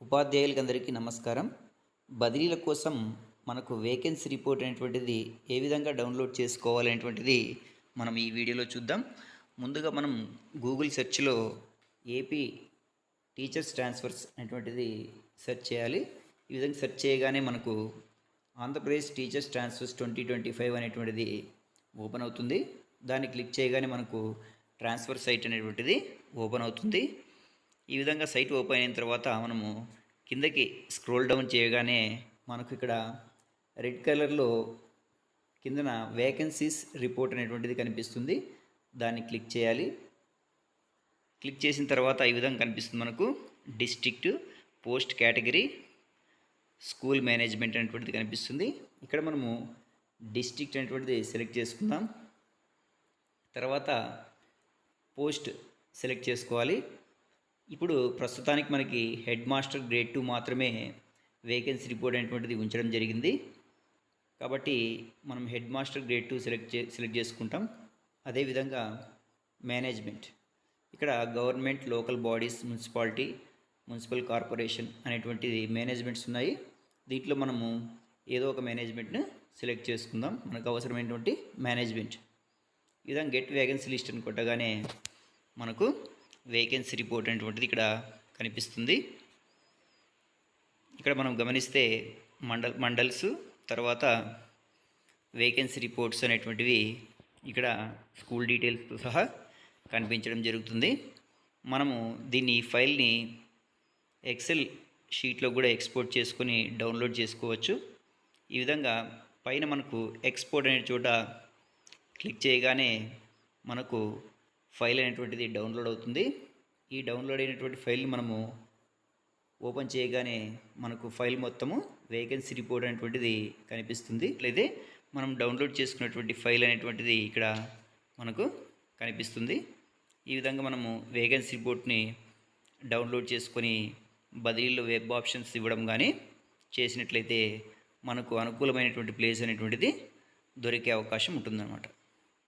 ఉపాధ్యాయులకందరికీ నమస్కారం. బదిలీల కోసం మనకు వేకెన్సీ రిపోర్ట్ అనేటువంటిది ఏ విధంగా డౌన్లోడ్ చేసుకోవాలనేటువంటిది మనం ఈ వీడియోలో చూద్దాం. ముందుగా మనం గూగుల్ సెర్చ్లో ఏపీ టీచర్స్ ట్రాన్స్ఫర్స్ అనేటువంటిది సెర్చ్ చేయాలి. ఈ విధంగా సెర్చ్ చేయగానే మనకు ఆంధ్రప్రదేశ్ టీచర్స్ ట్రాన్స్ఫర్స్ 2025 అనేటువంటిది ఓపెన్ అవుతుంది. దాన్ని క్లిక్ చేయగానే మనకు ట్రాన్స్ఫర్ సైట్ అనేటువంటిది ఓపెన్ అవుతుంది. ఈ విధంగా సైట్ ఓపెన్ అయిన తర్వాత మనము కిందకి స్క్రోల్ డౌన్ చేయగానే మనకు ఇక్కడ రెడ్ కలర్లో కిందన వేకెన్సీస్ రిపోర్ట్ అనేటువంటిది కనిపిస్తుంది. దాన్ని క్లిక్ చేయాలి. క్లిక్ చేసిన తర్వాత ఈ విధంగా కనిపిస్తుంది మనకు district, post category, school management అనేటువంటిది కనిపిస్తుంది. ఇక్కడ మనము డిస్ట్రిక్ట్ అనేటువంటిది సెలెక్ట్ చేసుకుందాం. తర్వాత పోస్ట్ సెలెక్ట్ చేసుకోవాలి. ఇప్పుడు ప్రస్తుతానికి మనకి హెడ్ మాస్టర్ గ్రేడ్ 2 మాత్రమే వేకెన్సీ రిపోర్ట్ అనేటువంటిది ఉంచడం జరిగింది. కాబట్టి మనం హెడ్ మాస్టర్ గ్రేడ్ 2 సెలెక్ట్ చేసుకుంటాం. అదేవిధంగా మేనేజ్మెంట్, ఇక్కడ government, local bodies, municipality, municipal corporation అనేటువంటిది మేనేజ్మెంట్స్ ఉన్నాయి. దీంట్లో మనము ఏదో ఒక మేనేజ్మెంట్ను సెలెక్ట్ చేసుకుందాం. మనకు అవసరమైనటువంటి మేనేజ్మెంట్. ఈ విధంగా గెట్ వేకెన్సీ లిస్ట్ అని కొట్టగానే మనకు వేకెన్సీ రిపోర్ట్ అనేటువంటిది ఇక్కడ కనిపిస్తుంది. ఇక్కడ మనం గమనిస్తే మండల్స్, తర్వాత వేకెన్సీ రిపోర్ట్స్ అనేటువంటివి ఇక్కడ స్కూల్ డీటెయిల్స్తో సహా కనిపించడం జరుగుతుంది. మనము దీన్ని ఫైల్ని ఎక్సెల్ షీట్లో కూడా ఎక్స్పోర్ట్ చేసుకొని డౌన్లోడ్ చేసుకోవచ్చు. ఈ విధంగా పైన మనకు ఎక్స్పోర్ట్ అనే చోట క్లిక్ చేయగానే మనకు ఫైల్ అనేటువంటిది డౌన్లోడ్ అవుతుంది. ఈ డౌన్లోడ్ అయినటువంటి ఫైల్ని మనము ఓపెన్ చేయగానే మనకు ఫైల్ మొత్తము వేకెన్సీ రిపోర్ట్ అనేటువంటిది కనిపిస్తుంది. లేదా మనం డౌన్లోడ్ చేసుకున్నటువంటి ఫైల్ అనేటువంటిది ఇక్కడ మనకు కనిపిస్తుంది. ఈ విధంగా మనము వేకెన్సీ రిపోర్ట్ని డౌన్లోడ్ చేసుకొని బదిలీలో వెబ్ ఆప్షన్స్ ఇవ్వడం కానీ చేసినట్లయితే మనకు అనుకూలమైనటువంటి ప్లేస్ అనేటువంటిది దొరికే అవకాశం ఉంటుందన్నమాట.